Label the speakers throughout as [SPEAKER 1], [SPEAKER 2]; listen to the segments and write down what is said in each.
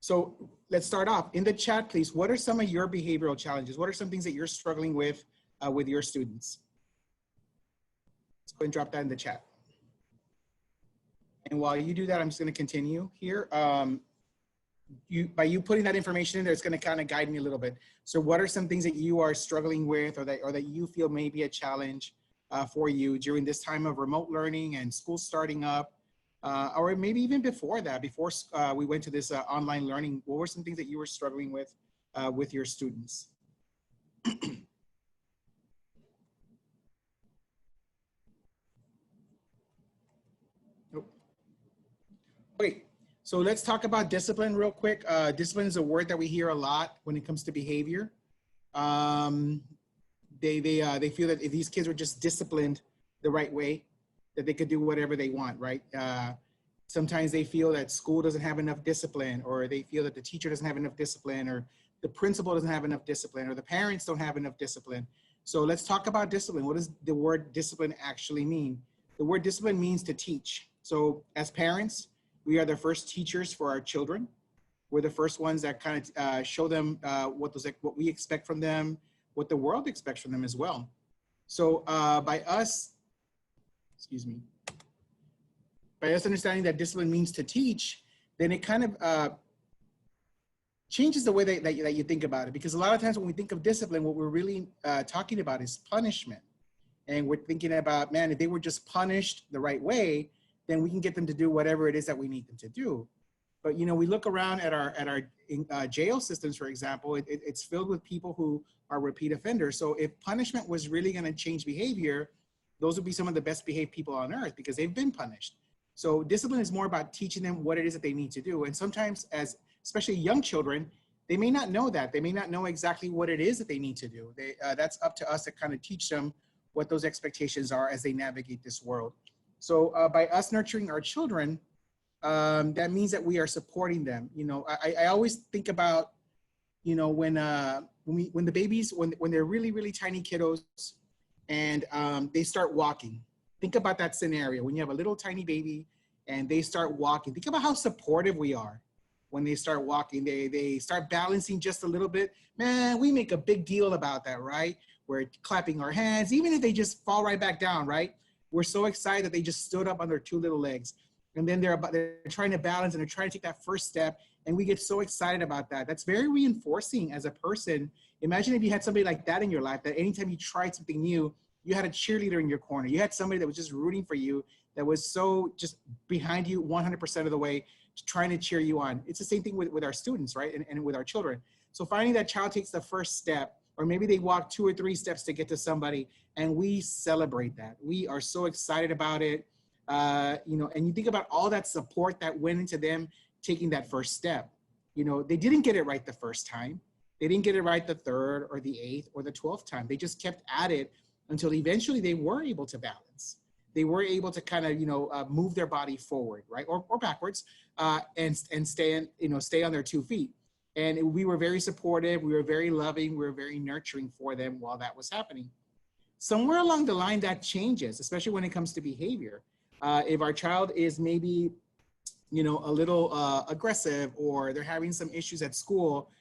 [SPEAKER 1] So let's start off. In the chat, please, what are some of your behavioral challenges? What are some things that you're struggling with your students? Let's go and drop that in the chat. And while you do that, I'm just going to continue here. By you putting that information in there, it's going to kind of guide me a little bit. So what are some things that you are struggling with, or that you feel may be a challenge for you during this time of remote learning and school starting up, or maybe even before that, before we went to this online learning? What were some things that you were struggling with your students? Okay, so let's talk about discipline real quick. Discipline is a word that we hear a lot when it comes to behavior. They feel that if these kids were just disciplined the right way, that they could do whatever they want, right? Sometimes they feel that school doesn't have enough discipline, or they feel that the teacher doesn't have enough discipline, or the principal doesn't have enough discipline, or the parents don't have enough discipline. So let's talk about discipline. What does the word discipline actually mean? The word discipline means to teach. So as parents, we are the first teachers for our children. We're the first ones that kind of show them what we expect from them, what the world expects from them as well. So by us understanding that discipline means to teach, then it kind of changes the way that you think about it. Because a lot of times when we think of discipline, what we're really talking about is punishment. And we're thinking about, man, if they were just punished the right way, then we can get them to do whatever it is that we need them to do. But, you know, we look around at our jail systems, for example, it's filled with people who are repeat offenders. So if punishment was really going to change behavior, those would be some of the best behaved people on earth, because they've been punished. So discipline is more about teaching them what it is that they need to do. And sometimes, especially young children, they may not know that. They may not know exactly what it is that they need to do. That's up to us to kind of teach them what those expectations are as they navigate this world. So by us nurturing our children, that means that we are supporting them. You know, I always think about, you know, when the babies, when they're really, really tiny kiddos and they start walking. Think about that scenario when you have a little tiny baby and they start walking. Think about how supportive we are when they start walking. They start balancing just a little bit. Man, we make a big deal about that, right? We're clapping our hands, even if they just fall right back down, right? We're so excited that they just stood up on their two little legs. And then they're trying to balance and they're trying to take that first step. And we get so excited about that. That's very reinforcing as a person. Imagine if you had somebody like that in your life, that anytime you tried something new, you had a cheerleader in your corner. You had somebody that was just rooting for you, that was so just behind you 100% of the way, trying to cheer you on. It's the same thing with our students, right? And with our children. So finding that child takes the first step, or maybe they walk 2 or 3 steps to get to somebody, and we celebrate that. We are so excited about it. You know, and you think about all that support that went into them taking that first step. You know, they didn't get it right the first time. They didn't get it right the 3rd or the 8th or the 12th time. They just kept at it until eventually they were able to balance. They were able to kind of, you know, move their body forward, right, or backwards, and stay on their 2 feet. And we were very supportive. We were very loving. We were very nurturing for them while that was happening. Somewhere along the line, that changes, especially when it comes to behavior. If our child is maybe, you know, a little aggressive, or they're having some issues at school,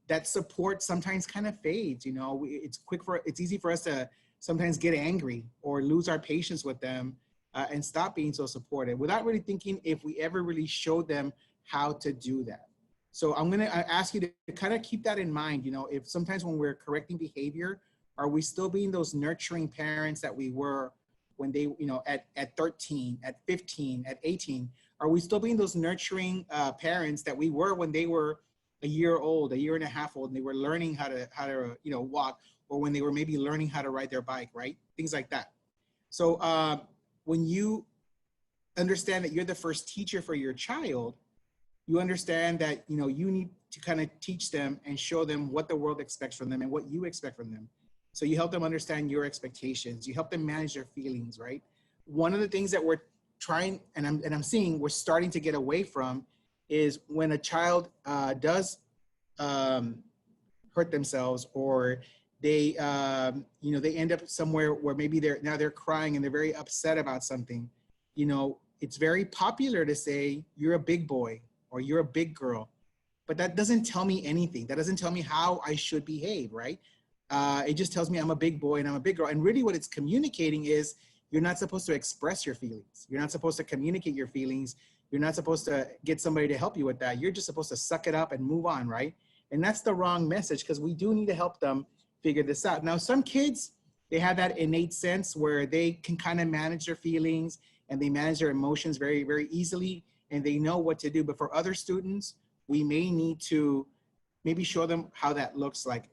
[SPEAKER 1] that support sometimes kind of fades. You know, it's easy for us to sometimes get angry or lose our patience with them and stop being so supportive without really thinking if we ever really showed them how to do that. So I'm gonna ask you to kind of keep that in mind. You know, if sometimes when we're correcting behavior, are we still being those nurturing parents that we were when they, you know, at 13, at 15, at 18? Are we still being those nurturing parents that we were when they were a year old, a year and a half old, and they were learning how to you know, walk, or when they were maybe learning how to ride their bike, right? Things like that. So when you understand that you're the first teacher for your child, you understand that, you know, you need to kind of teach them and show them what the world expects from them and what you expect from them. So you help them understand your expectations. You help them manage their feelings, right? One of the things that we're trying, and I'm seeing we're starting to get away from, is when a child does hurt themselves, or they, you know, they end up somewhere where maybe they're crying and they're very upset about something. You know, it's very popular to say, you're a big boy or you're a big girl. but that doesn't tell me anything. That doesn't tell me how I should behave, right? It just tells me I'm a big boy and I'm a big girl. And really what it's communicating is you're not supposed to express your feelings. You're not supposed to communicate your feelings. You're not supposed to get somebody to help you with that. You're just supposed to suck it up and move on, right? And that's the wrong message, because we do need to help them figure this out. Now, some kids, they have that innate sense where they can kind of manage their feelings and they manage their emotions very, very easily, and they know what to do. But for other students, we may need to maybe show them how that looks like,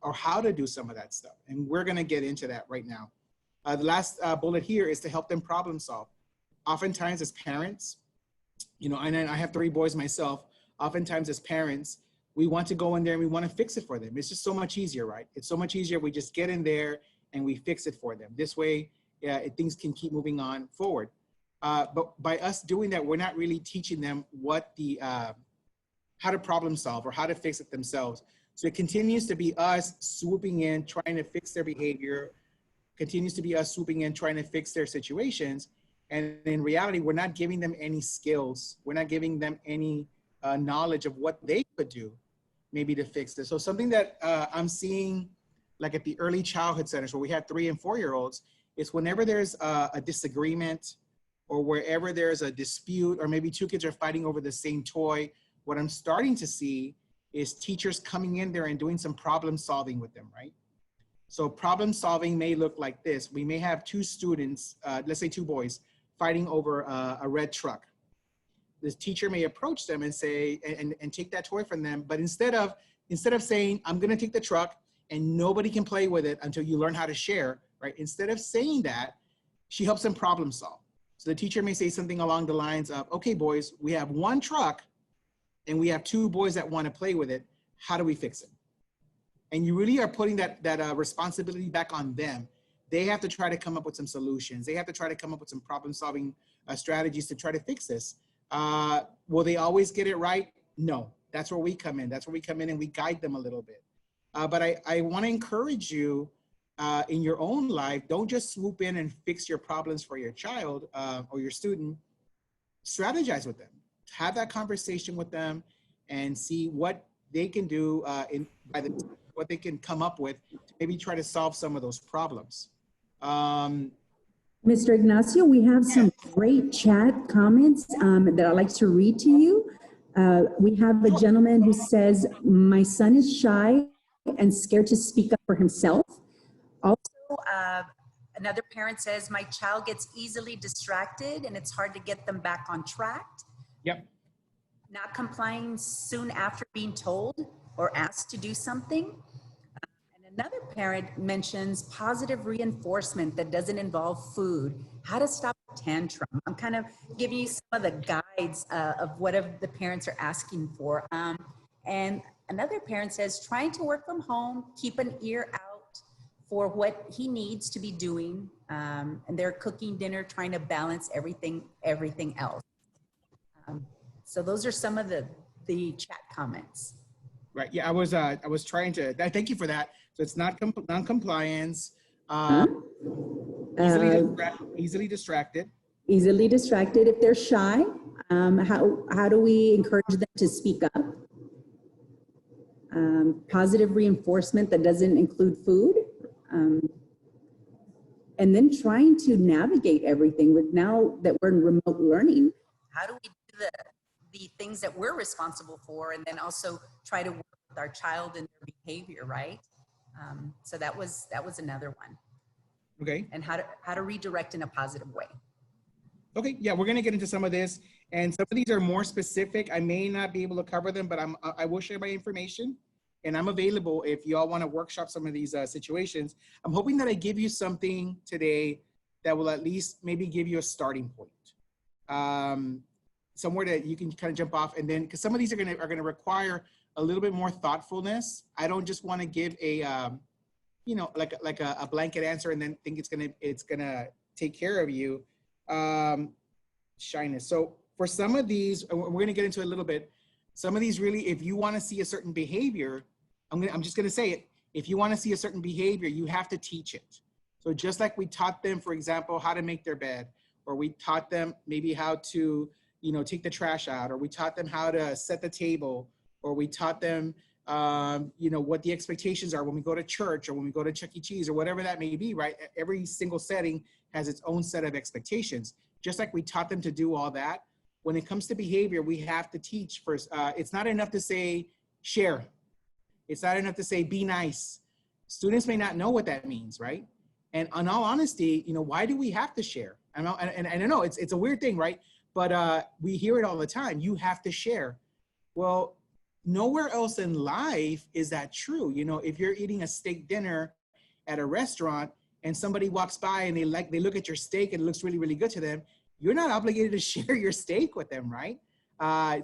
[SPEAKER 1] or how to do some of that stuff. And we're gonna get into that right now. The last bullet here is to help them problem solve. Oftentimes as parents, you know, and I have 3 boys myself, oftentimes as parents, we want to go in there and we want to fix it for them. It's just so much easier, right? It's so much easier. We just get in there and we fix it for them. This way, things can keep moving on forward. But by us doing that, we're not really teaching them what the, how to problem solve or how to fix it themselves. So it continues to be us swooping in, trying to fix their behavior, continues to be us swooping in, trying to fix their situations. And in reality, we're not giving them any skills. We're not giving them any knowledge of what they could do maybe to fix this. So something that I'm seeing like at the early childhood centers where we have 3 and 4-year-olds is whenever there's a disagreement or wherever there's a dispute, or maybe 2 kids are fighting over the same toy, what I'm starting to see is teachers coming in there and doing some problem solving with them, right? So problem solving may look like this. We may have 2 students, let's say 2 boys, fighting over a red truck. This teacher may approach them and say, and take that toy from them, but instead of saying, I'm gonna take the truck and nobody can play with it until you learn how to share, right? Instead of saying that, she helps them problem solve. So the teacher may say something along the lines of, okay, boys, we have 1 truck and we have 2 boys that wanna play with it. How do we fix it? And you really are putting that responsibility back on them. They have to try to come up with some solutions. They have to try to come up with some problem solving strategies to try to fix this. Will they always get it right? No, that's where we come in. That's where we come in and we guide them a little bit. But I wanna encourage you in your own life, don't just swoop in and fix your problems for your child or your student. Strategize with them. Have that conversation with them and see what they can do what they can come up with to maybe try to solve some of those problems.
[SPEAKER 2] Mr. Ignacio, we have some great chat comments that I'd like to read to you. We have a gentleman who says, my son is shy and scared to speak up for himself. Also, another parent says, my child gets easily distracted and it's hard to get them back on track.
[SPEAKER 1] Yep.
[SPEAKER 2] Not complying soon after being told or asked to do something. And another parent mentions positive reinforcement that doesn't involve food, how to stop a tantrum. I'm kind of giving you some of the guides of what the parents are asking for. And another parent says, trying to work from home, keep an ear out for what he needs to be doing. And they're cooking dinner, trying to balance everything else. So those are some of the chat comments.
[SPEAKER 1] Right. Yeah, I was trying to. Thank you for that. So it's not non-compliance. Easily distracted.
[SPEAKER 2] Easily distracted. If they're shy, how do we encourage them to speak up? Positive reinforcement that doesn't include food. And then trying to navigate everything with now that we're in remote learning. How do we do the things that we're responsible for, and then also try to work with our child and their behavior, right? So that was another one.
[SPEAKER 1] Okay.
[SPEAKER 2] And how to redirect in a positive way.
[SPEAKER 1] Okay, yeah, we're gonna get into some of this, and some of these are more specific. I may not be able to cover them, but I will share my information, and I'm available if y'all want to workshop some of these situations. I'm hoping that I give you something today that will at least maybe give you a starting point. Somewhere that you can kind of jump off, and then because some of these are gonna require a little bit more thoughtfulness. I don't just want to give a you know, like a blanket answer and then think it's gonna take care of you. Shyness. So for some of these, we're gonna get into it a little bit. Some of these really, if you want to see a certain behavior, I'm just gonna say it. If you want to see a certain behavior, you have to teach it. So just like we taught them, for example, how to make their bed, or we taught them maybe how to, you know, take the trash out, or we taught them how to set the table, or we taught them, you know, what the expectations are when we go to church or when we go to Chuck E. Cheese or whatever that may be, right? Every single setting has its own set of expectations. Just like we taught them to do all that, when it comes to behavior, we have to teach first. It's not enough to say share. It's not enough to say be nice. Students may not know what that means, right? And in all honesty, you know, why do we have to share? And I know it's a weird thing, right? But we hear it all the time. You have to share. Well, nowhere else in life is that true. You know, if you're eating a steak dinner at a restaurant and somebody walks by and they look at your steak and it looks really, really good to them, you're not obligated to share your steak with them, right?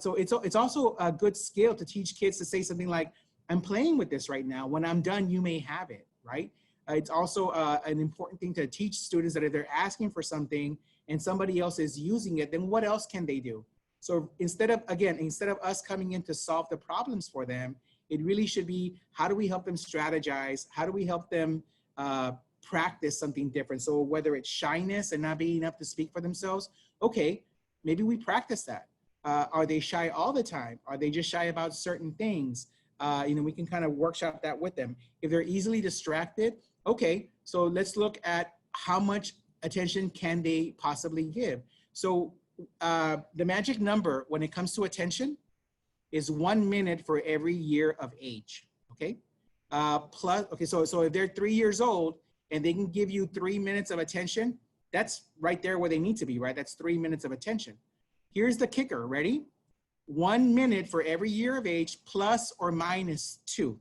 [SPEAKER 1] So it's also a good skill to teach kids to say something like, I'm playing with this right now. When I'm done, you may have it, right? It's also an important thing to teach students that if they're asking for something and somebody else is using it, then what else can they do? So instead of us coming in to solve the problems for them, it really should be, how do we help them strategize? How do we help them practice something different? So whether it's shyness and not being enough to speak for themselves, okay, maybe we practice that. Are they shy all the time? Are they just shy about certain things? You know, we can kind of workshop that with them. If they're easily distracted, okay, so let's look at how much attention can they possibly give. So the magic number when it comes to attention is 1 minute for every year of age, okay? So if they're 3 years old and they can give you 3 minutes of attention, that's right there where they need to be, right? That's 3 minutes of attention. Here's the kicker, ready? 1 minute for every year of age plus or minus 2.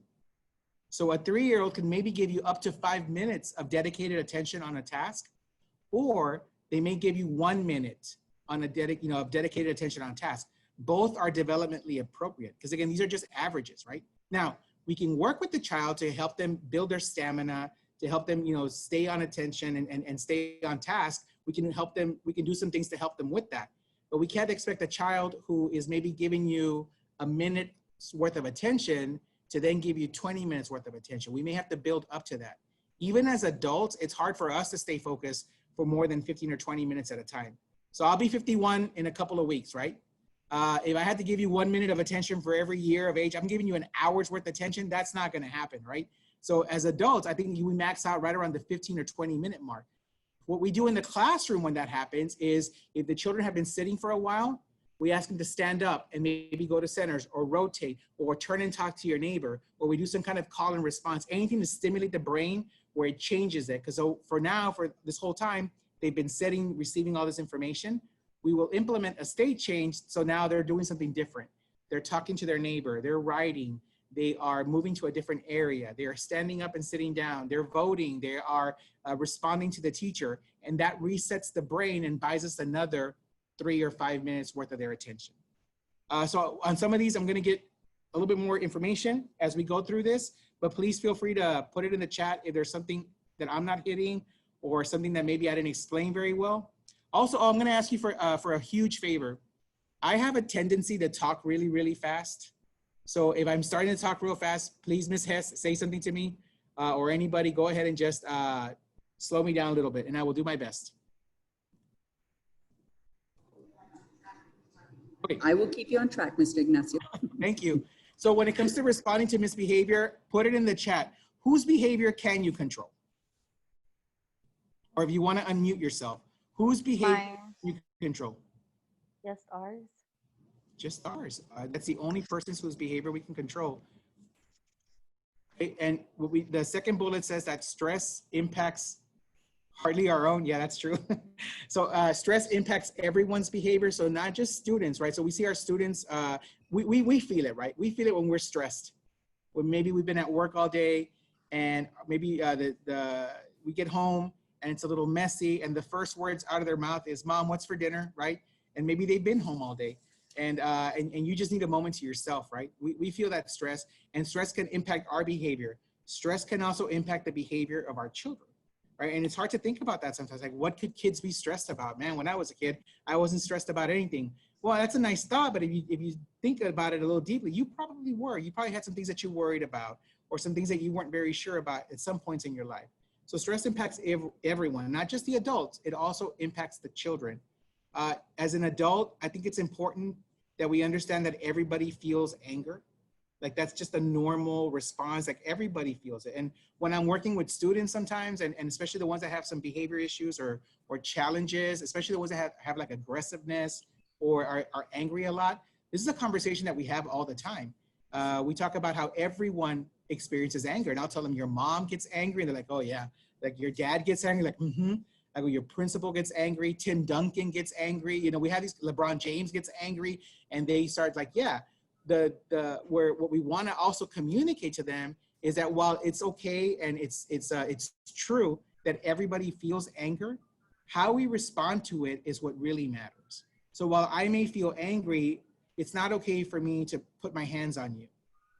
[SPEAKER 1] So a 3-year-old can maybe give you up to 5 minutes of dedicated attention on a task, or they may give you 1 minute on a dedicated attention on a task. Both are developmentally appropriate because again, these are just averages, right? Now, we can work with the child to help them build their stamina, to help them, you know, stay on attention and stay on task. We can help them, we can do some things to help them with that. But we can't expect a child who is maybe giving you a minute's worth of attention to then give you 20 minutes worth of attention. We may have to build up to that. Even as adults, it's hard for us to stay focused for more than 15 or 20 minutes at a time. So I'll be 51 in a couple of weeks, right? If I had to give you 1 minute of attention for every year of age, I'm giving you an hour's worth of attention. That's not gonna happen, right? So as adults, I think we max out right around the 15 or 20 minute mark. What we do in the classroom when that happens is if the children have been sitting for a while, we ask them to stand up and maybe go to centers or rotate or turn and talk to your neighbor, or we do some kind of call and response, anything to stimulate the brain where it changes it. Because so for now, for this whole time, they've been receiving all this information. We will implement a state change. So now they're doing something different. They're talking to their neighbor, they're writing, they are moving to a different area. They are standing up and sitting down. They're voting. They are responding to the teacher. And that resets the brain and buys us another 3 or 5 minutes worth of their attention. So on some of these, I'm going to get a little bit more information as we go through this, but please feel free to put it in the chat if there's something that I'm not hitting or something that maybe I didn't explain very well. Also, I'm going to ask you for a huge favor. I have a tendency to talk really, really fast. So if I'm starting to talk real fast, please, Ms. Hess, say something to me or anybody, go ahead and just slow me down a little bit and I will do my best. Okay.
[SPEAKER 2] I will keep you on track, Mr. Ignacio.
[SPEAKER 1] Thank you. So when it comes to responding to misbehavior, put it in the chat. Whose behavior can you control? Or if you want to unmute yourself, whose behavior can you control?
[SPEAKER 3] Just ours.
[SPEAKER 1] Just ours. That's the only person's whose behavior we can control. Okay, and the second bullet says that stress impacts hardly our own. Yeah, that's true. So stress impacts everyone's behavior. So not just students, right? So we see our students, we feel it, right? We feel it when we're stressed. When maybe we've been at work all day and maybe we get home and it's a little messy and the first words out of their mouth is, "Mom, what's for dinner?" Right? And maybe they've been home all day. And you just need a moment to yourself, right? We feel that stress, and stress can impact our behavior. Stress can also impact the behavior of our children, right? And it's hard to think about that sometimes. Like, what could kids be stressed about? Man, when I was a kid, I wasn't stressed about anything. Well, that's a nice thought, but if you think about it a little deeply, you probably were. You probably had some things that you worried about, or some things that you weren't very sure about at some points in your life. So stress impacts everyone, not just the adults. It also impacts the children. As an adult, I think it's important that we understand that everybody feels anger. Like that's just a normal response. Like everybody feels it. And when I'm working with students sometimes, and especially the ones that have some behavior issues or challenges, especially the ones that have like aggressiveness or are angry a lot, this is a conversation that we have all the time. We talk about how everyone experiences anger, and I'll tell them your mom gets angry, and they're like, oh yeah. Like your dad gets angry, like, mm-hmm. Like your principal gets angry, Tim Duncan gets angry. You know, we have these, LeBron James gets angry, and they start like, yeah. Where what we want to also communicate to them is that while it's okay and it's true that everybody feels anger, how we respond to it is what really matters. So while I may feel angry, it's not okay for me to put my hands on you.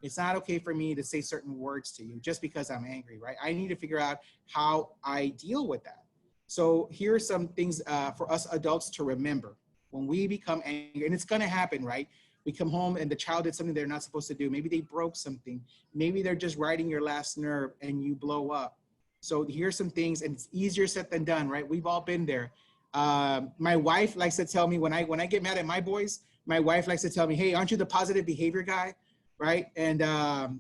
[SPEAKER 1] It's not okay for me to say certain words to you just because I'm angry, right? I need to figure out how I deal with that. So here are some things for us adults to remember when we become angry, and it's going to happen, right? We come home and the child did something they're not supposed to do. Maybe they broke something. Maybe they're just riding your last nerve and you blow up. So here's some things, and it's easier said than done, right? We've all been there. My wife likes to tell me when I get mad at my boys, my wife likes to tell me, hey, aren't you the positive behavior guy? Right? And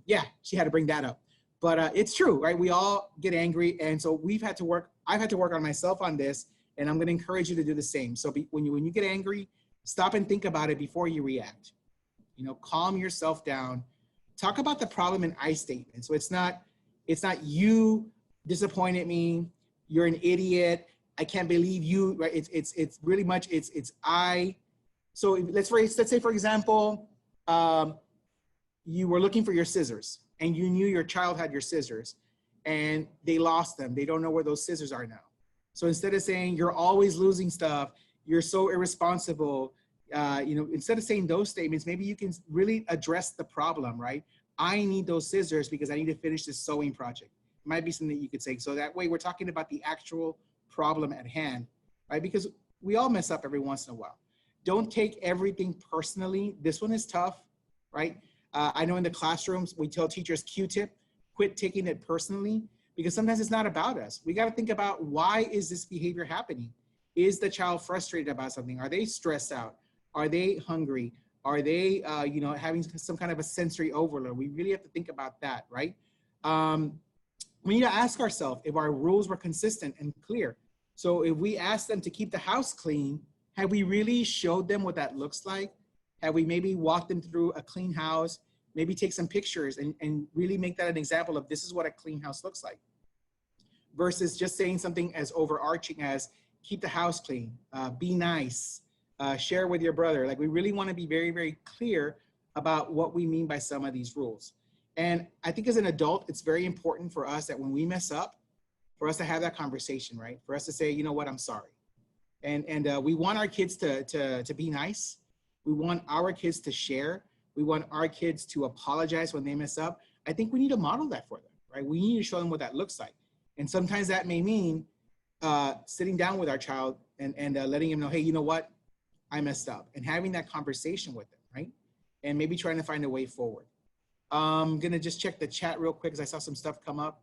[SPEAKER 1] yeah, she had to bring that up. But it's true, right? We all get angry. And so I've had to work on myself on this, and I'm going to encourage you to do the same. So when you get angry, stop and think about it before you react. You know, calm yourself down. Talk about the problem in I statement. So it's not you disappointed me. You're an idiot. I can't believe you. Right? It's really much it's I. So let's say for example, you were looking for your scissors and you knew your child had your scissors and they lost them. They don't know where those scissors are now. So instead of saying you're always losing stuff, you're so irresponsible, you know, instead of saying those statements, maybe you can really address the problem, right? I need those scissors because I need to finish this sewing project. It might be something that you could say. So that way we're talking about the actual problem at hand, right? Because we all mess up every once in a while. Don't take everything personally. This one is tough, right? I know in the classrooms, we tell teachers Q-tip, quit taking it personally, because sometimes it's not about us. We got to think about, why is this behavior happening? Is the child frustrated about something? Are they stressed out? Are they hungry? Are they, you know, having some kind of a sensory overload? We really have to think about that, right? We need to ask ourselves if our rules were consistent and clear. So if we ask them to keep the house clean, have we really showed them what that looks like? Have we maybe walked them through a clean house, maybe take some pictures and really make that an example of this is what a clean house looks like, versus just saying something as overarching as keep the house clean, be nice, share with your brother. Like, we really want to be very, very clear about what we mean by some of these rules. And I think as an adult, it's very important for us that when we mess up, for us to have that conversation, right? For us to say, you know what, I'm sorry. And we want our kids to be nice. We want our kids to share. We want our kids to apologize when they mess up. I think we need to model that for them, right? We need to show them what that looks like. And sometimes that may mean sitting down with our child and letting him know, hey, you know what? I messed up, and having that conversation with them, right? And maybe trying to find a way forward. I'm gonna just check the chat real quick because I saw some stuff come up.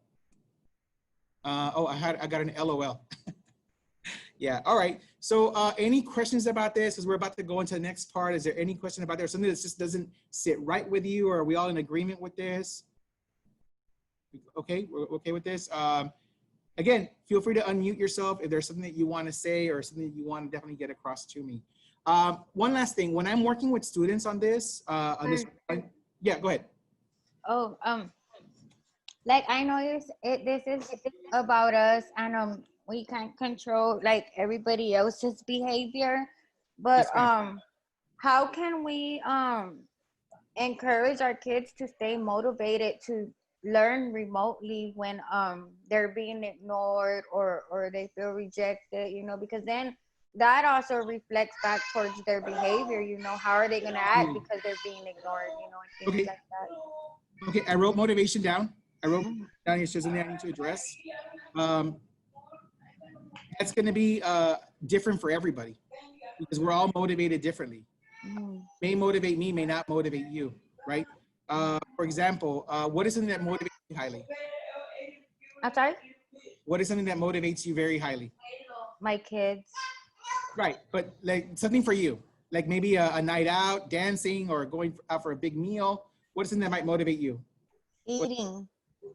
[SPEAKER 1] Oh, I got an LOL. Yeah, all right. So any questions about this as we're about to go into the next part? Is there any question about there? Something that just doesn't sit right with you, or are we all in agreement with this? Okay, we're okay with this. Again, feel free to unmute yourself if there's something that you want to say or something that you want to definitely get across to me. One last thing, when I'm working with students on this, yeah, go ahead.
[SPEAKER 3] Oh, like I know this is about us, and we can't control like everybody else's behavior, but
[SPEAKER 1] Yes,
[SPEAKER 3] how can we encourage our kids to stay motivated to learn remotely when they're being ignored or they feel rejected, you know, because then that also reflects back towards their behavior, you know, how are they going to act because they're being ignored, you know, and things
[SPEAKER 1] okay.
[SPEAKER 3] like that.
[SPEAKER 1] Okay, I wrote motivation down. I wrote down here something I need to address. That's going to be different for everybody because we're all motivated differently. May motivate me, may not motivate you, right? For example, what is something that motivates you highly?
[SPEAKER 3] I'm sorry?
[SPEAKER 1] What is something that motivates you very highly?
[SPEAKER 3] My kids.
[SPEAKER 1] Right, but like something for you, like maybe a night out, dancing, or going out for a big meal. What's something that might motivate you?
[SPEAKER 3] Eating.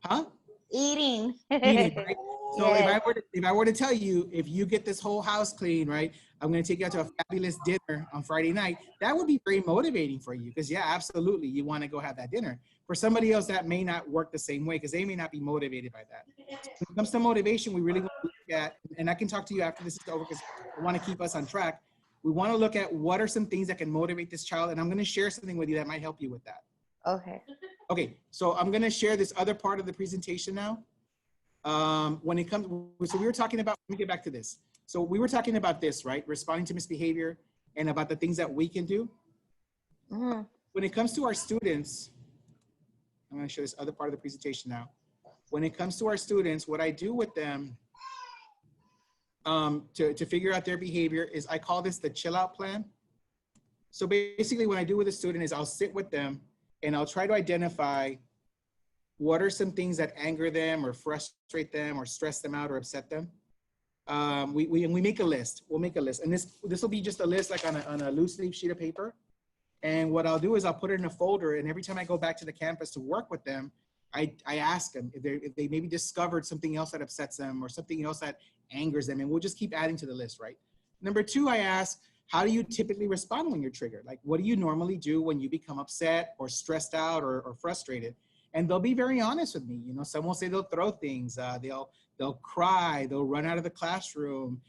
[SPEAKER 1] Huh?
[SPEAKER 3] Eating.
[SPEAKER 1] Eating, right? So
[SPEAKER 3] Yes.
[SPEAKER 1] if I were to tell you, if you get this whole house clean, right, I'm going to take you out to a fabulous dinner on Friday night, that would be very motivating for you because yeah, absolutely, you want to go have that dinner. For somebody else, that may not work the same way because they may not be motivated by that. So when it comes to motivation, we really want to look at, and I can talk to you after this is over because I want to keep us on track. We want to look at what are some things that can motivate this child, and I'm going to share something with you that might help you with that.
[SPEAKER 3] Okay.
[SPEAKER 1] Okay, so I'm going to share this other part of the presentation now. When it comes, so we were talking about, let me get back to this. So we were talking about this, right? Responding to misbehavior and about the things that we can do.
[SPEAKER 3] Mm-hmm.
[SPEAKER 1] When it comes to our students, I'm going to show this other part of the presentation now. When it comes to our students, what I do with them to figure out their behavior is I call this the chill out plan. So basically what I do with a student is I'll sit with them and I'll try to identify what are some things that anger them or frustrate them or stress them out or upset them. We make a list. We'll make a list. And this will be just a list like on a loose leaf sheet of paper. And what I'll do is I'll put it in a folder. And every time I go back to the campus to work with them, I ask them if they maybe discovered something else that upsets them or something else that angers them. And we'll just keep adding to the list, right? Number two, I ask, how do you typically respond when you're triggered? Like, what do you normally do when you become upset or stressed out or frustrated? And they'll be very honest with me. You know, some will say they'll throw things, they'll cry, they'll run out of the classroom,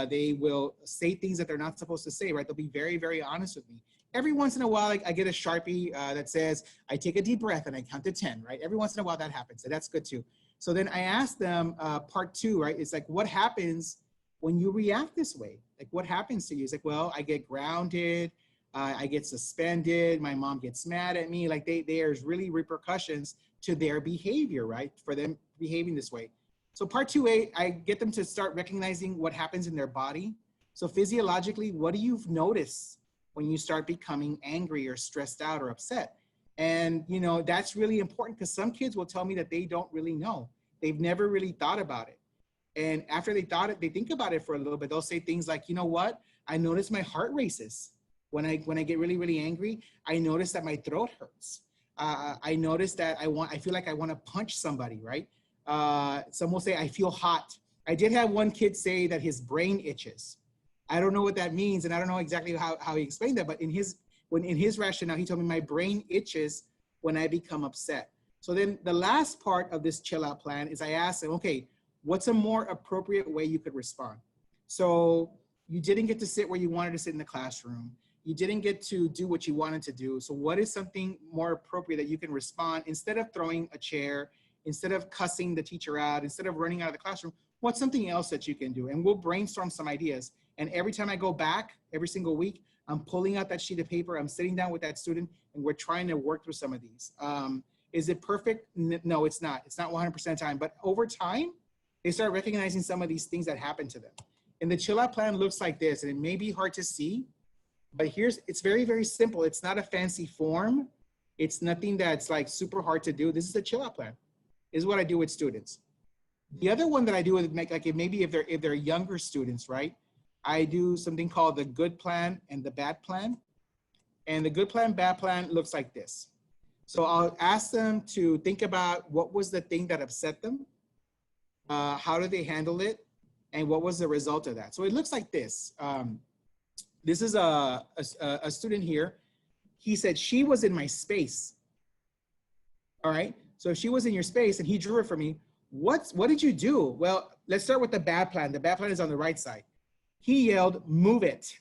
[SPEAKER 1] they will say things that they're not supposed to say, right? They'll be very, very honest with me. Every once in a while, I get a Sharpie that says, I take a deep breath and I count to 10, right? Every once in a while that happens, so that's good too. So then I ask them, part two, right? It's like, what happens when you react this way? Like, what happens to you? It's like, well, I get grounded, I get suspended, my mom gets mad at me. Like there's really repercussions to their behavior, right? For them behaving this way. So part 2A, I get them to start recognizing what happens in their body. So physiologically, what do you notice when you start becoming angry or stressed out or upset? And you know, that's really important because some kids will tell me that they don't really know. They've never really thought about it. And after they think about it for a little bit, they'll say things like, you know what? I notice my heart races. When I get really, really angry, I notice that my throat hurts. I notice that I feel like I want to punch somebody, right? Some will say I feel hot. I did have one kid say that his brain itches. I don't know what that means, and I don't know exactly how he explained that, but in his rationale, he told me my brain itches when I become upset. So then the last part of this chill out plan is I asked him, okay, what's a more appropriate way you could respond? So you didn't get to sit where you wanted to sit in the classroom. You didn't get to do what you wanted to do. So what is something more appropriate that you can respond instead of throwing a chair, instead of cussing the teacher out, instead of running out of the classroom? What's something else that you can do? And we'll brainstorm some ideas. And every time I go back, every single week, I'm pulling out that sheet of paper, I'm sitting down with that student, and we're trying to work through some of these. Is it perfect? No, it's not. It's not 100% of the time. But over time, they start recognizing some of these things that happen to them. And the chill out plan looks like this, and it may be hard to see, but it's very, very simple. It's not a fancy form. It's nothing that's like super hard to do. This is a chill out plan. This is what I do with students. The other one that I do with maybe if they're younger students, right? I do something called the good plan and the bad plan. And the good plan, bad plan looks like this. So I'll ask them to think about what was the thing that upset them, how did they handle it, and what was the result of that. So it looks like this. This is a student here. He said, she was in my space. All right, so if she was in your space and he drew it for me, what did you do? Well, let's start with the bad plan. The bad plan is on the right side. He yelled, move it.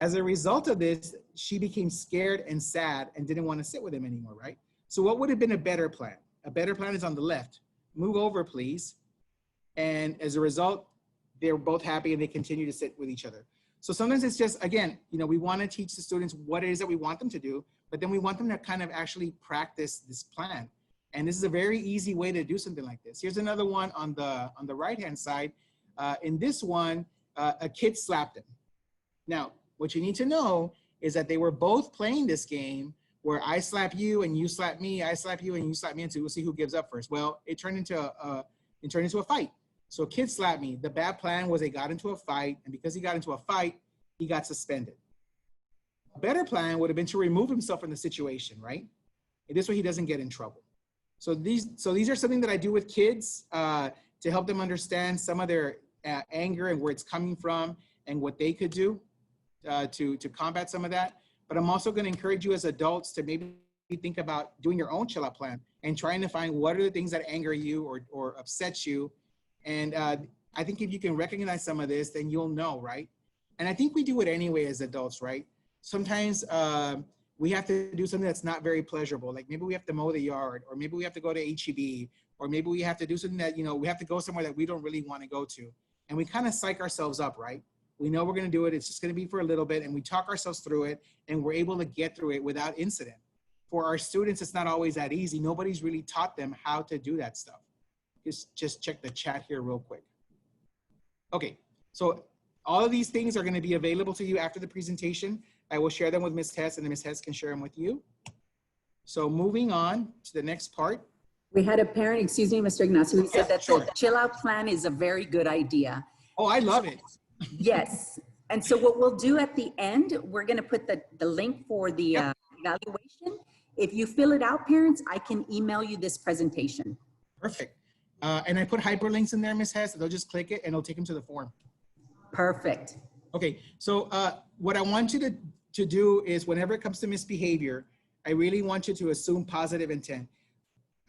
[SPEAKER 1] As a result of this, she became scared and sad and didn't want to sit with him anymore, right? So what would have been a better plan? A better plan is on the left. Move over, please. And as a result, they're both happy and they continue to sit with each other. So sometimes it's just, again, you know, we want to teach the students what it is that we want them to do, but then we want them to kind of actually practice this plan. And this is a very easy way to do something like this. Here's another one on the right-hand side. In this one, a kid slapped him. Now, what you need to know is that they were both playing this game where I slap you and you slap me, I slap you and you slap me, and so we'll see who gives up first. Well, it turned into a fight. So kid slapped me. The bad plan was they got into a fight, and because he got into a fight, he got suspended. A better plan would have been to remove himself from the situation, right? And this way he doesn't get in trouble. So these are something that I do with kids to help them understand some of their anger and where it's coming from and what they could do to combat some of that. But I'm also going to encourage you as adults to maybe think about doing your own chill out plan and trying to find what are the things that anger you or upset you. And I think if you can recognize some of this, then you'll know, right? And I think we do it anyway as adults, right? Sometimes we have to do something that's not very pleasurable. Like maybe we have to mow the yard, or maybe we have to go to HEB, or maybe we have to do something that, we have to go somewhere that we don't really want to go to. And we kind of psych ourselves up, right? We know we're going to do it. It's just going to be for a little bit. And we talk ourselves through it, and we're able to get through it without incident. For our students, it's not always that easy. Nobody's really taught them how to do that stuff. Just check the chat here real quick. Okay, so all of these things are going to be available to you after the presentation. I will share them with Ms. Hess, and then Ms. Hess can share them with you. So moving on to the next part.
[SPEAKER 2] We had a parent, excuse me, Mr. Ignacio, who said that
[SPEAKER 1] sure.
[SPEAKER 2] the chill out plan is a very good idea.
[SPEAKER 1] Oh, I love it.
[SPEAKER 2] Yes. And so what we'll do at the end, we're going to put the link for the evaluation. If you fill it out, parents, I can email you this presentation.
[SPEAKER 1] Perfect. And I put hyperlinks in there, Ms. Hess. They'll just click it and it'll take them to the form.
[SPEAKER 2] Perfect.
[SPEAKER 1] Okay, so what I want you to do is whenever it comes to misbehavior, I really want you to assume positive intent.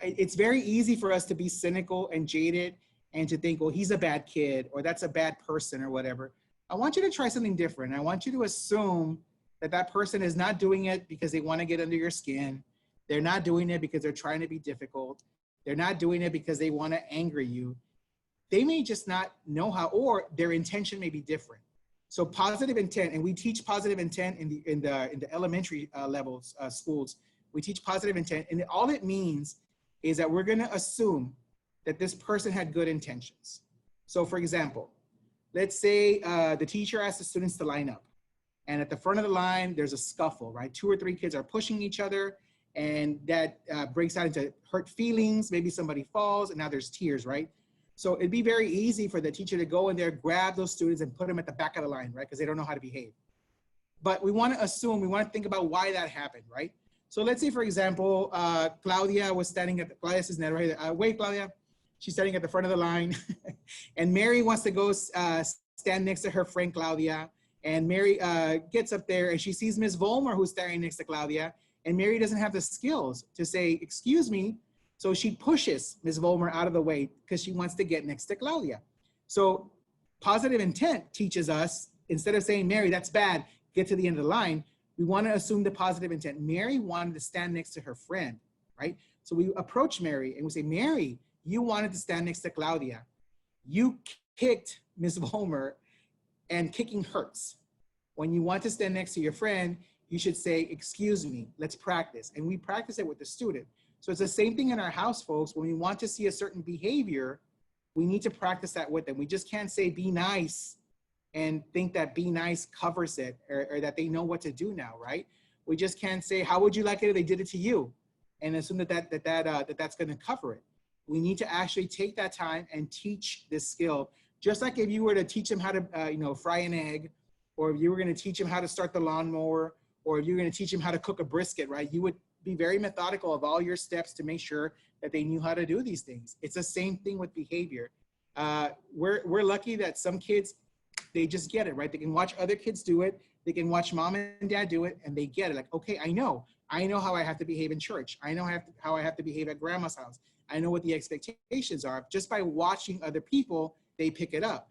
[SPEAKER 1] It's very easy for us to be cynical and jaded and to think, well, he's a bad kid or that's a bad person or whatever. I want you to try something different. I want you to assume that that person is not doing it because they want to get under your skin. They're not doing it because they're trying to be difficult. They're not doing it because they want to anger you. They may just not know how, or their intention may be different. So positive intent, and we teach positive intent in the elementary levels schools. We teach positive intent, and all it means is that we're going to assume that this person had good intentions. So for example, let's say the teacher asks the students to line up, and at the front of the line, there's a scuffle, right? 2 or 3 kids are pushing each other, and that breaks out into hurt feelings. Maybe somebody falls, and now there's tears, right? So it'd be very easy for the teacher to go in there, grab those students and put them at the back of the line, right? Because they don't know how to behave. But we want to assume, we want to think about why that happened, right? So let's say, for example, Claudia was standing at the, Claudia is right there. Wait, Claudia. She's standing at the front of the line. And Mary wants to go stand next to her friend, Claudia. And Mary gets up there and she sees Ms. Vollmer who's standing next to Claudia. And Mary doesn't have the skills to say, excuse me. So she pushes Ms. Vollmer out of the way because she wants to get next to Claudia. So positive intent teaches us, instead of saying, Mary, that's bad, get to the end of the line, we want to assume the positive intent. Mary wanted to stand next to her friend, right? So we approach Mary and we say, Mary, you wanted to stand next to Claudia. You kicked Ms. Vollmer, and kicking hurts. When you want to stand next to your friend, you should say, excuse me, let's practice. And we practice it with the student. So it's the same thing in our house, folks. When we want to see a certain behavior, we need to practice that with them. We just can't say be nice and think that be nice covers it, or that they know what to do now, right? We just can't say, how would you like it if they did it to you? And assume that's gonna cover it. We need to actually take that time and teach this skill. Just like if you were to teach them how to fry an egg, or if you were gonna teach them how to start the lawnmower, or if you were gonna teach them how to cook a brisket, right? You would be very methodical of all your steps to make sure that they knew how to do these things. It's the same thing with behavior. We're lucky that some kids, they just get it, right? They can watch other kids do it. They can watch mom and dad do it, and they get it. Like, okay, I know how I have to behave in church. I know how I have to behave at grandma's house. I know what the expectations are. Just by watching other people, they pick it up.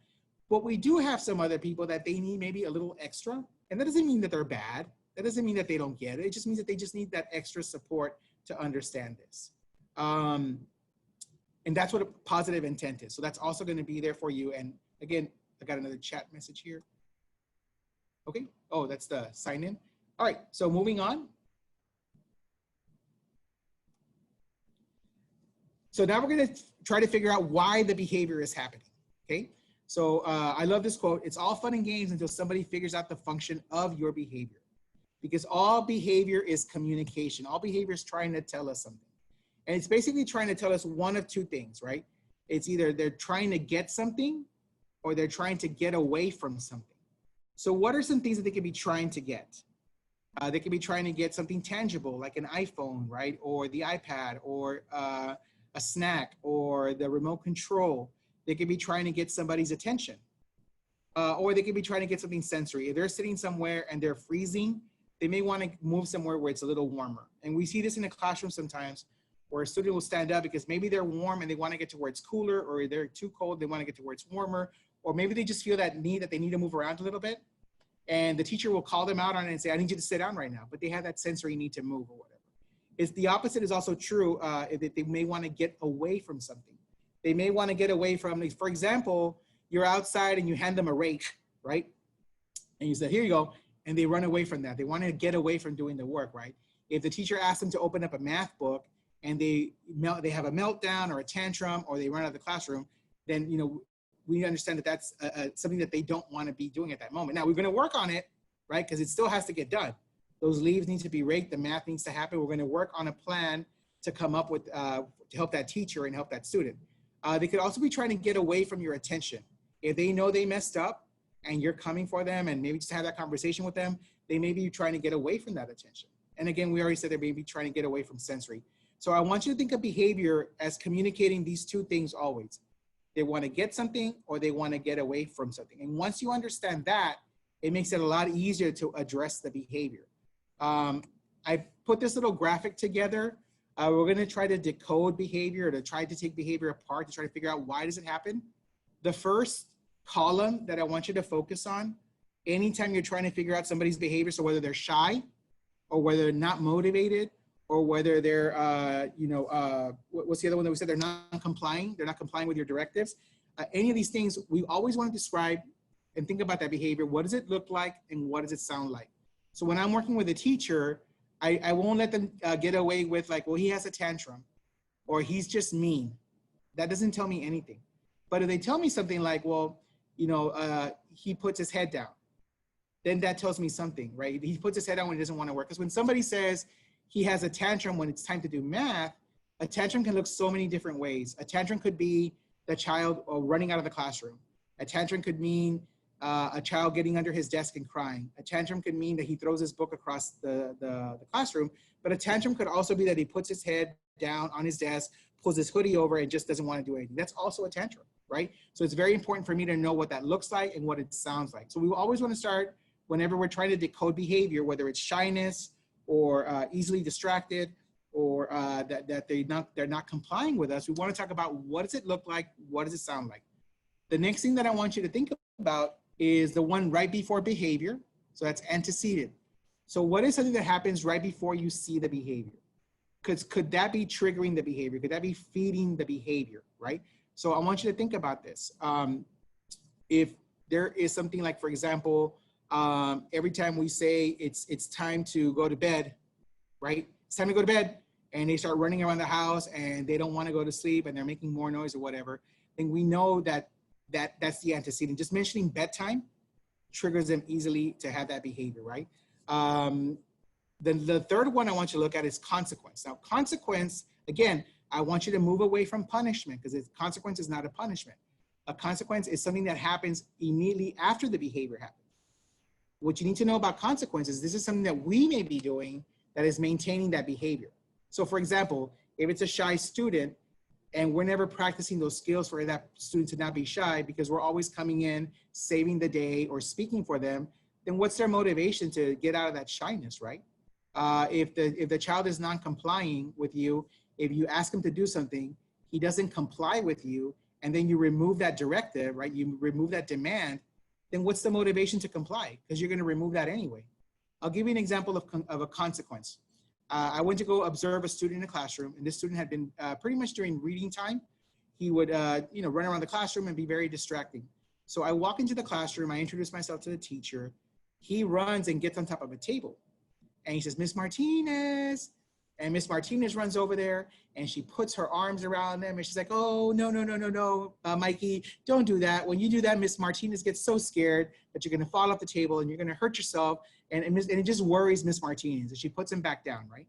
[SPEAKER 1] But we do have some other people that they need maybe a little extra, and that doesn't mean that they're bad. That doesn't mean that they don't get it. It just means that they just need that extra support to understand this. And that's what a positive intent is. So that's also going to be there for you. And again, I got another chat message here. Okay. Oh, that's the sign in. All right. So moving on. So now we're going to try to figure out why the behavior is happening. Okay. So I love this quote. It's all fun and games until somebody figures out the function of your behavior. Because all behavior is communication. All behavior is trying to tell us something. And it's basically trying to tell us one of two things, right? It's either they're trying to get something or they're trying to get away from something. So what are some things that they could be trying to get? They could be trying to get something tangible like an iPhone, right? Or the iPad, or a snack, or the remote control. They could be trying to get somebody's attention. Or they could be trying to get something sensory. If they're sitting somewhere and they're freezing, they may want to move somewhere where it's a little warmer. And we see this in the classroom sometimes, where a student will stand up because maybe they're warm and they want to get to where it's cooler, or they're too cold, they want to get to where it's warmer, or maybe they just feel that they need to move around a little bit. And the teacher will call them out on it and say, I need you to sit down right now, but they have that sensory need to move or whatever. It's the opposite is also true, that they may want to get away from something. They may want to get away from, for example, you're outside and you hand them a rake, right? And you say, here you go. And they run away from that. They want to get away from doing the work, right? If the teacher asks them to open up a math book and they have a meltdown or a tantrum, or they run out of the classroom, then, you know, we understand that that's something that they don't want to be doing at that moment. Now, we're going to work on it, right? Because it still has to get done. Those leaves need to be raked. The math needs to happen. We're going to work on a plan to come up with, to help that teacher and help that student. They could also be trying to get away from your attention. If they know they messed up and you're coming for them and maybe just have that conversation with them, they may be trying to get away from that attention. And again, we already said they may be trying to get away from sensory. So I want you to think of behavior as communicating these two things always. They want to get something or they want to get away from something. And once you understand that, it makes it a lot easier to address the behavior. I put this little graphic together. We're going to try to decode behavior, to try to take behavior apart, to try to figure out why does it happen. The first column that I want you to focus on, anytime you're trying to figure out somebody's behavior, so whether they're shy or whether they're not motivated, or whether they're, what's the other one that we said? They're non-complying. They're not complying with your directives. Any of these things, we always want to describe and think about that behavior. What does it look like and what does it sound like? So when I'm working with a teacher, I won't let them get away with like, well, he has a tantrum or he's just mean. That doesn't tell me anything. But if they tell me something like, well, he puts his head down, then that tells me something, right? He puts his head down when he doesn't want to work. Because when somebody says he has a tantrum when it's time to do math, a tantrum can look so many different ways. A tantrum could be the child running out of the classroom. A tantrum could mean a child getting under his desk and crying. A tantrum could mean that he throws his book across the classroom. But a tantrum could also be that he puts his head down on his desk, pulls his hoodie over, and just doesn't want to do anything. That's also a tantrum, right? So it's very important for me to know what that looks like and what it sounds like. So we always want to start whenever we're trying to decode behavior, whether it's shyness or easily distracted, or that they're not complying with us. We want to talk about what does it look like, what does it sound like. The next thing that I want you to think about is the one right before behavior. So that's antecedent. So what is something that happens right before you see the behavior? Because could that be triggering the behavior? Could that be feeding the behavior, right? So I want you to think about this. If there is something like, for example, every time we say it's time to go to bed, right? It's time to go to bed, and they start running around the house and they don't want to go to sleep and they're making more noise or whatever, then we know that's the antecedent. Just mentioning bedtime triggers them easily to have that behavior, right? Then the third one I want you to look at is consequence. Now, consequence, again, I want you to move away from punishment, because consequence is not a punishment. A consequence is something that happens immediately after the behavior happens. What you need to know about consequences, this is something that we may be doing that is maintaining that behavior. So for example, if it's a shy student and we're never practicing those skills for that student to not be shy because we're always coming in, saving the day or speaking for them, then what's their motivation to get out of that shyness, right? If the child is non-complying with you, if you ask him to do something, he doesn't comply with you, and then you remove that directive, right? You remove that demand, then what's the motivation to comply? Because you're gonna remove that anyway. I'll give you an example of a consequence. I went to go observe a student in a classroom, and this student had been pretty much during reading time. He would run around the classroom and be very distracting. So I walk into the classroom, I introduce myself to the teacher. He runs and gets on top of a table. And he says, Miss Martinez. And Miss Martinez runs over there and she puts her arms around them and she's like, oh, no, Mikey, don't do that. When you do that, Miss Martinez gets so scared that you're gonna fall off the table and you're gonna hurt yourself. And it just worries Miss Martinez, and she puts him back down, right?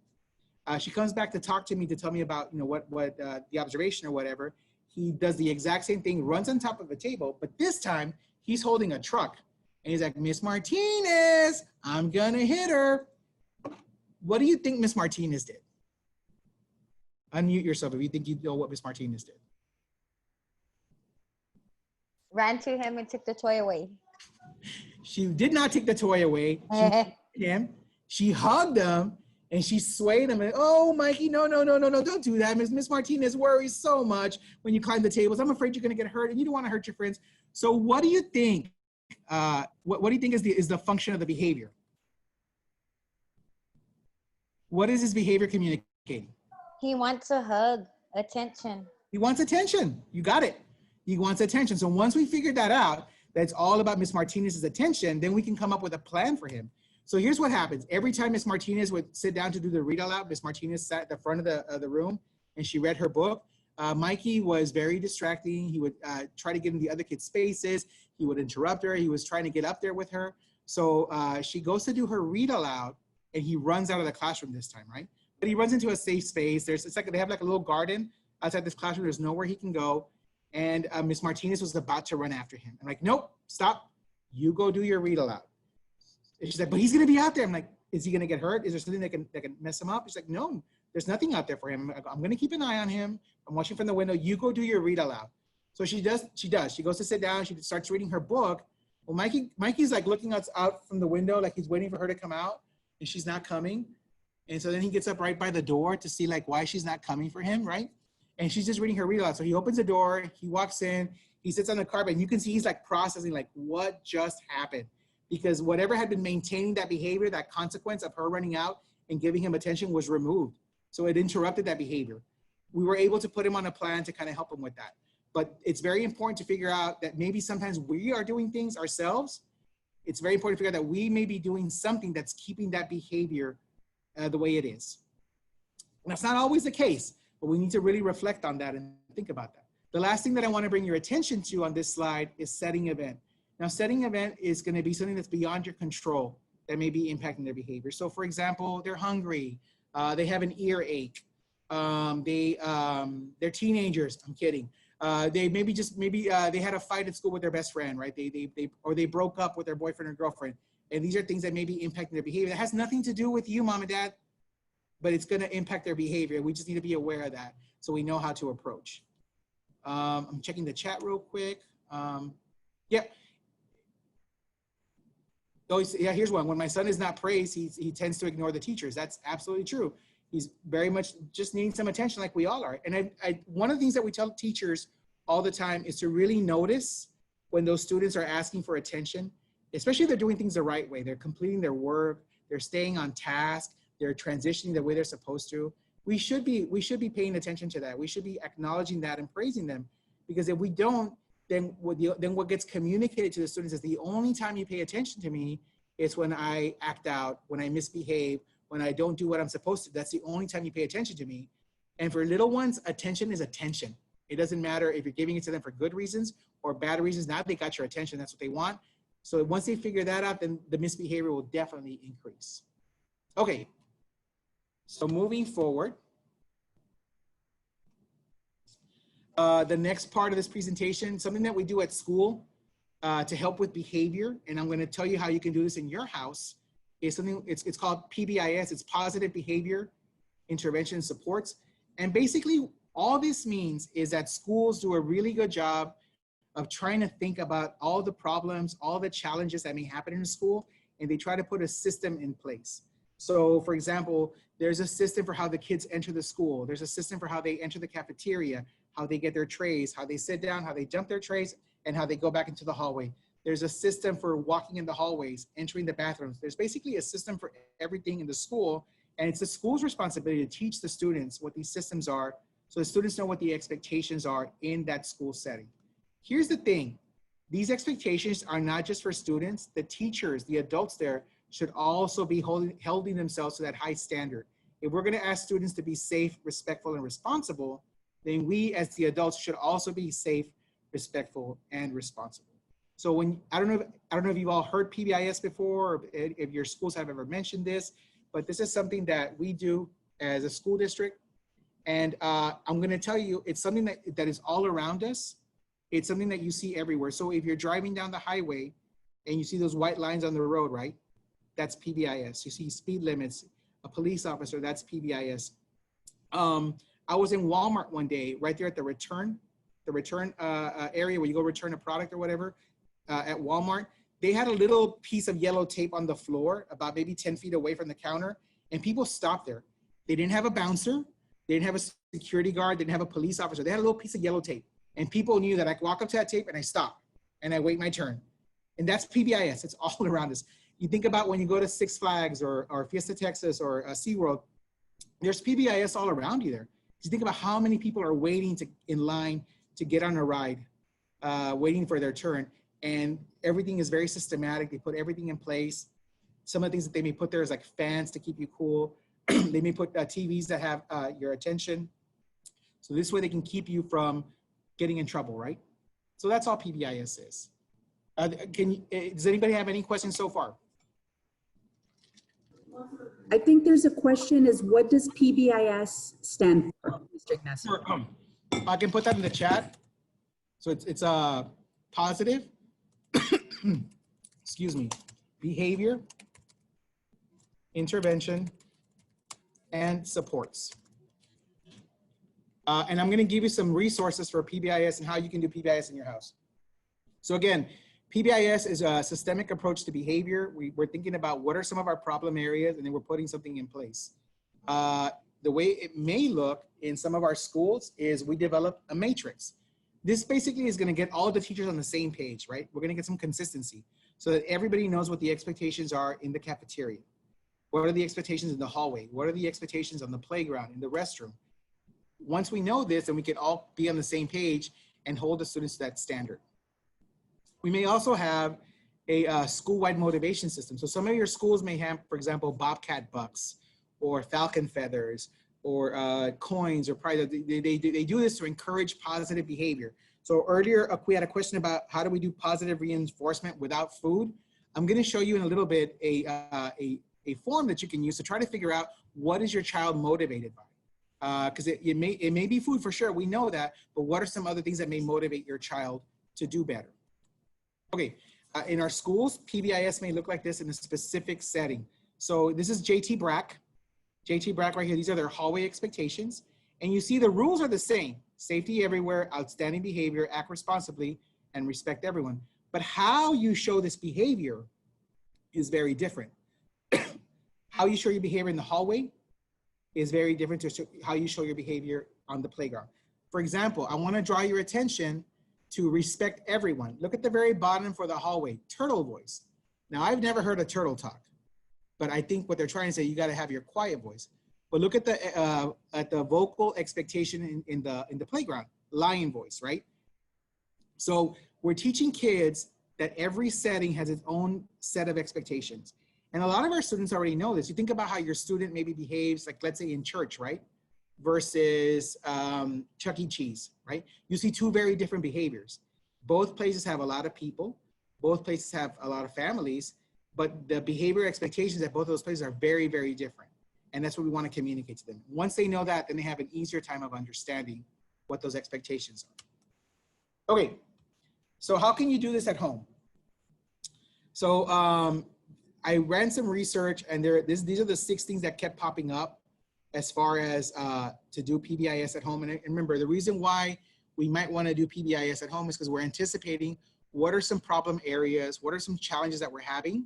[SPEAKER 1] She comes back to talk to me, to tell me about what the observation or whatever. He does the exact same thing, runs on top of a table, but this time he's holding a truck. And he's like, Miss Martinez, I'm gonna hit her. What do you think Miss Martinez did? Unmute yourself if you think you know what Miss Martinez did.
[SPEAKER 3] Ran to him and took the toy away.
[SPEAKER 1] She did not take the toy away. She hugged him, she hugged him, and she swayed him. And, oh, Mikey, no, don't do that. Miss Martinez worries so much when you climb the tables. I'm afraid you're going to get hurt, and you don't want to hurt your friends. So what do you think? What do you think is the function of the behavior? What is his behavior communicating?
[SPEAKER 3] He wants a hug, attention.
[SPEAKER 1] He wants attention. You got it. He wants attention. So once we figured that out, that's all about Miss Martinez's attention, then we can come up with a plan for him. So here's what happens. Every time Miss Martinez would sit down to do the read aloud, Miss Martinez sat at the front of the room and she read her book. Mikey was very distracting. He would try to get in the other kids' spaces. He would interrupt her. He was trying to get up there with her. So she goes to do her read aloud and he runs out of the classroom this time, right? But he runs into a safe space. They have like a little garden outside this classroom. There's nowhere he can go. And Miss Martinez was about to run after him. I'm like, nope, stop. You go do your read aloud. And she's like, but he's gonna be out there. I'm like, is he gonna get hurt? Is there something that can mess him up? She's like, no, there's nothing out there for him. I'm gonna keep an eye on him. I'm watching from the window. You go do your read aloud. So she does. She goes to sit down. She starts reading her book. Well, Mikey's like looking out from the window, like he's waiting for her to come out, and she's not coming. And so then he gets up right by the door to see like why she's not coming for him, right? And she's just reading her read aloud. So he opens the door, he walks in, he sits on the carpet, and you can see he's like processing like what just happened. Because whatever had been maintaining that behavior, that consequence of her running out and giving him attention was removed. So it interrupted that behavior. We were able to put him on a plan to kind of help him with that. But it's very important to figure out that maybe sometimes we are doing things ourselves. It's very important to figure out that we may be doing something that's keeping that behavior the way it is. And that's not always the case, but we need to really reflect on that and think about that. The last thing that I want to bring your attention to on this slide is setting event. Now, setting event is going to be something that's beyond your control that may be impacting their behavior. So for example, they're hungry, they have an earache, they're teenagers, I'm kidding. They maybe they had a fight at school with their best friend, right? They broke up with their boyfriend or girlfriend. And these are things that may be impacting their behavior. That has nothing to do with you, mom and dad, but it's going to impact their behavior. We just need to be aware of that so we know how to approach. I'm checking the chat real quick. Yep. Oh, yeah, here's one. When my son is not praised, he tends to ignore the teachers. That's absolutely true. He's very much just needing some attention like we all are. And one of the things that we tell teachers all the time is to really notice when those students are asking for attention, especially if they're doing things the right way. They're completing their work, they're staying on task, they're transitioning the way they're supposed to. We should be paying attention to that. We should be acknowledging that and praising them, because if we don't, then what gets communicated to the students is the only time you pay attention to me is when I act out, when I misbehave, when I don't do what I'm supposed to. That's the only time you pay attention to me. And for little ones, attention is attention. It doesn't matter if you're giving it to them for good reasons or bad reasons. Now they got your attention. That's what they want. So once they figure that out, then the misbehavior will definitely increase. Okay, so moving forward, the next part of this presentation, something that we do at school to help with behavior, and I'm going to tell you how you can do this in your house, is something, it's called PBIS, it's Positive Behavior Intervention Supports. And basically all this means is that schools do a really good job of trying to think about all the problems, all the challenges that may happen in a school, and they try to put a system in place. So for example, there's a system for how the kids enter the school. There's a system for how they enter the cafeteria, how they get their trays, how they sit down, how they dump their trays, and how they go back into the hallway. There's a system for walking in the hallways, entering the bathrooms. There's basically a system for everything in the school, and it's the school's responsibility to teach the students what these systems are so the students know what the expectations are in that school setting. Here's the thing, these expectations are not just for students, the teachers, the adults there should also be holding themselves to that high standard. If we're gonna ask students to be safe, respectful, and responsible, then we as the adults should also be safe, respectful, and responsible. So when, I don't know if you've all heard PBIS before, or if your schools have ever mentioned this, but this is something that we do as a school district. And I'm gonna tell you, it's something that is all around us. It's something that you see everywhere. So if you're driving down the highway and you see those white lines on the road, right? That's PBIS. You see speed limits. a police officer, that's PBIS. I was in Walmart one day, right there at the return area where you go return a product or whatever, at Walmart. They had a little piece of yellow tape on the floor, about maybe 10 feet away from the counter, and people stopped there. They didn't have a bouncer, they didn't have a security guard, they didn't have a police officer. They had a little piece of yellow tape, and people knew that I could walk up to that tape and I stop and I wait my turn. And that's PBIS. It's all around us. You think about when you go to Six Flags or Fiesta Texas or SeaWorld, there's PBIS all around you there. You think about how many people are waiting in line to get on a ride, waiting for their turn. And everything is very systematic. They put everything in place. Some of the things that they may put there is like fans to keep you cool. They may put TVs that have your attention. So this way they can keep you from getting in trouble, right? So that's all PBIS is. Does anybody have any questions so far?
[SPEAKER 4] I think there's a question is what does PBIS stand for, Mr. Ignacio?
[SPEAKER 1] I can put that in the chat. So it's a positive, excuse me, behavior, intervention, and supports. And I'm gonna give you some resources for PBIS and how you can do PBIS in your house. So again, PBIS is a systemic approach to behavior. We're thinking about what are some of our problem areas, and then we're putting something in place. The way it may look in some of our schools is we develop a matrix. This basically is gonna get all the teachers on the same page, right? We're gonna get some consistency so that everybody knows what the expectations are in the cafeteria. What are the expectations in the hallway? What are the expectations on the playground, in the restroom? Once we know this, then we can all be on the same page and hold the students to that standard. We may also have a school-wide motivation system. So some of your schools may have, for example, Bobcat bucks or Falcon feathers or coins or prize. They do this to encourage positive behavior. So earlier we had a question about how do we do positive reinforcement without food. I'm going to show you in a little bit a form that you can use to try to figure out what is your child motivated by. Because it may be food for sure, we know that, but what are some other things that may motivate your child to do better? Okay, in our schools, PBIS may look like this in a specific setting. So this is JT Brack. JT Brack right here, these are their hallway expectations. And you see the rules are the same. Safety everywhere, outstanding behavior, act responsibly, and respect everyone. But how you show this behavior is very different. How you show your behavior in the hallway is very different to how you show your behavior on the playground. For example, I want to draw your attention to respect everyone. Look at the very bottom for the hallway, turtle voice. Now, I've never heard a turtle talk, but I think what they're trying to say, you got to have your quiet voice. But look at the vocal expectation in the playground, lion voice, right? So we're teaching kids that every setting has its own set of expectations. And a lot of our students already know this. You think about how your student maybe behaves, like let's say in church, right? Versus Chuck E. Cheese, right? You see two very different behaviors. Both places have a lot of people. Both places have a lot of families, but the behavior expectations at both of those places are very, very different. And that's what we want to communicate to them. Once they know that, then they have an easier time of understanding what those expectations are. Okay, so how can you do this at home? So I ran some research, and these are the 6 things that kept popping up as far as to do PBIS at home. And remember, the reason why we might want to do PBIS at home is because we're anticipating what are some problem areas, what are some challenges that we're having,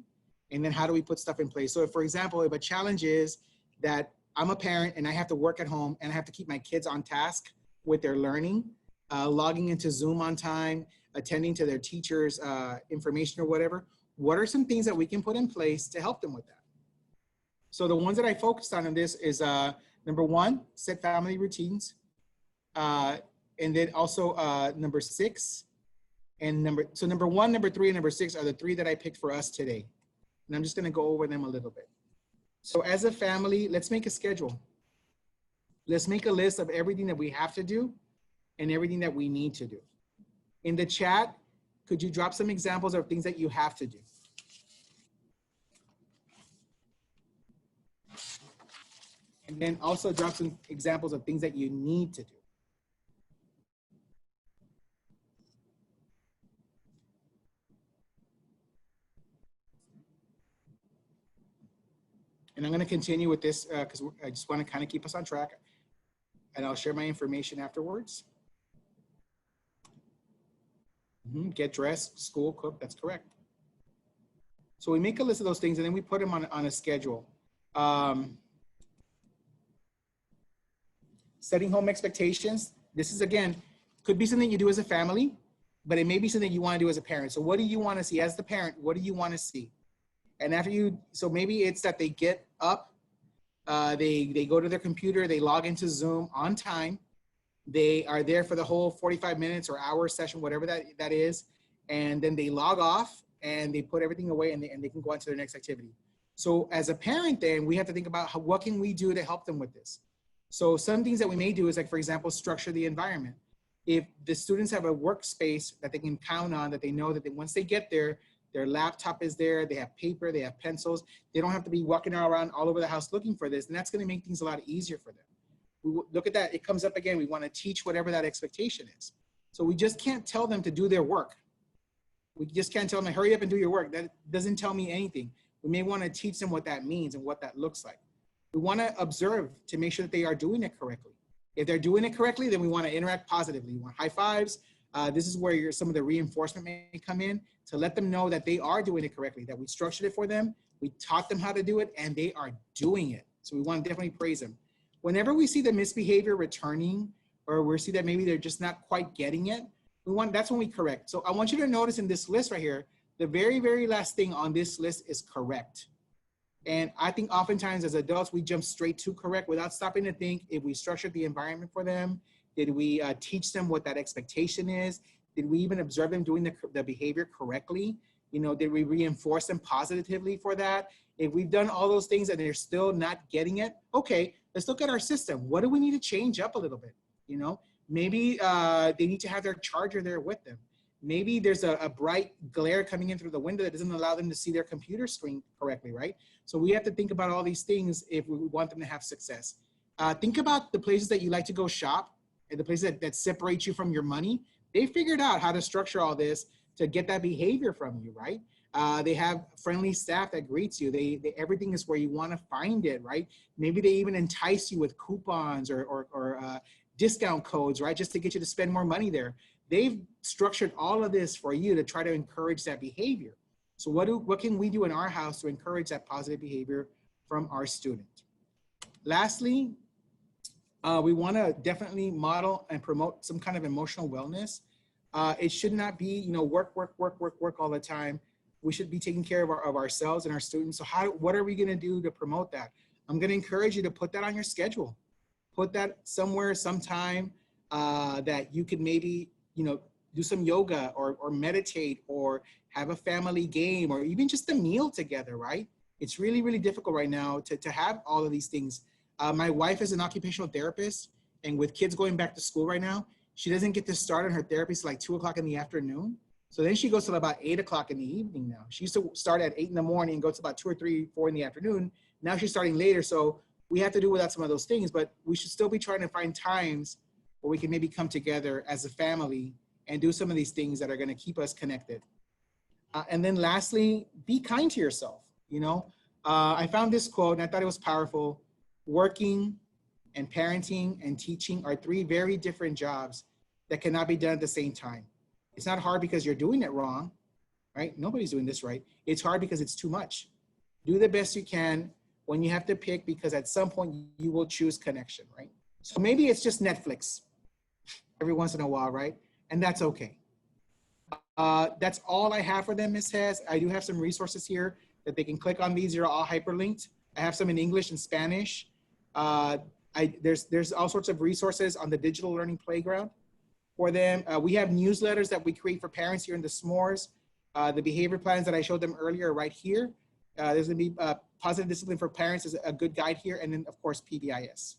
[SPEAKER 1] and then how do we put stuff in place. So if, for example, if a challenge is that I'm a parent and I have to work at home and I have to keep my kids on task with their learning, logging into Zoom on time, attending to their teacher's information or whatever, what are some things that we can put in place to help them with that? So the ones that I focused on in this is number 1, set family routines. And then also number 6 and number 1, number 3, and number 6 are the 3 that I picked for us today. And I'm just gonna go over them a little bit. So as a family, let's make a schedule. Let's make a list of everything that we have to do and everything that we need to do. In the chat, could you drop some examples of things that you have to do? And then also drop some examples of things that you need to do. And I'm going to continue with this because I just want to kind of keep us on track. And I'll share my information afterwards. Get dressed, school, cook, that's correct. So we make a list of those things and then we put them on a schedule. Setting home expectations. This is, again, could be something you do as a family, but it may be something you want to do as a parent. So what do you want to see as the parent? What do you want to see? And after you, so maybe it's that they get up, they go to their computer, they log into Zoom on time. They are there for the whole 45 minutes or hour session, whatever that is. And then they log off and they put everything away and they can go on to their next activity. So as a parent, then we have to think about what can we do to help them with this? So some things that we may do is, like, for example, structure the environment. If the students have a workspace that they can count on, that they know that once they get there, their laptop is there, they have paper, they have pencils, they don't have to be walking around all over the house looking for this, and that's going to make things a lot easier for them. We look at that, it comes up again, we want to teach whatever that expectation is. So we just can't tell them to do their work. We just can't tell them, hurry up and do your work. That doesn't tell me anything. We may want to teach them what that means and what that looks like. We want to observe to make sure that they are doing it correctly. If they're doing it correctly, then we want to interact positively. We want high fives. This is where some of the reinforcement may come in to let them know that they are doing it correctly, that we structured it for them, we taught them how to do it, and they are doing it. So we want to definitely praise them. Whenever we see the misbehavior returning, or we see that maybe they're just not quite getting it, that's when we correct. So I want you to notice in this list right here, the very, very last thing on this list is correct. And I think oftentimes as adults, we jump straight to correct without stopping to think if we structured the environment for them. Did we teach them what that expectation is? Did we even observe them doing the behavior correctly? You know, did we reinforce them positively for that? If we've done all those things and they're still not getting it, okay, let's look at our system. What do we need to change up a little bit? You know, maybe they need to have their charger there with them. Maybe there's a bright glare coming in through the window that doesn't allow them to see their computer screen correctly, right? So we have to think about all these things if we want them to have success. Think about the places that you like to go shop and the places that separate you from your money. They figured out how to structure all this to get that behavior from you, right? They have friendly staff that greets you. Everything is where you want to find it, right? Maybe they even entice you with coupons or discount codes, right? Just to get you to spend more money there. They've structured all of this for you to try to encourage that behavior. So what can we do in our house to encourage that positive behavior from our student? Lastly, we want to definitely model and promote some kind of emotional wellness. It should not be, you know, work all the time. We should be taking care of ourselves and our students. So what are we going to do to promote that? I'm going to encourage you to put that on your schedule. Put that somewhere, sometime that you could maybe, you know, do some yoga or meditate or have a family game or even just a meal together, right? It's really, really difficult right now to have all of these things. My wife is an occupational therapist, and with kids going back to school right now, she doesn't get to start on her therapy till like 2 o'clock in the afternoon. So then she goes till about 8 o'clock in the evening now. She used to start at 8 in the morning and go to about 2 or 3, 4 in the afternoon. Now she's starting later. So we have to do without some of those things, but we should still be trying to find times where we can maybe come together as a family and do some of these things that are going to keep us connected. And then lastly, be kind to yourself. You know, I found this quote and I thought it was powerful. Working and parenting and teaching are 3 very different jobs that cannot be done at the same time. It's not hard because you're doing it wrong, right? Nobody's doing this right. It's hard because it's too much. Do the best you can when you have to pick, because at some point you will choose connection, right? So maybe it's just Netflix every once in a while, right? And that's okay. That's all I have for them, Ms. Hess. I do have some resources here that they can click on. These are all hyperlinked. I have some in English and Spanish. There's all sorts of resources on the digital learning playground for them. We have newsletters that we create for parents here in the S'mores. The behavior plans that I showed them earlier are right here. There's gonna be Positive Discipline for Parents is a good guide here. And then of course, PBIS.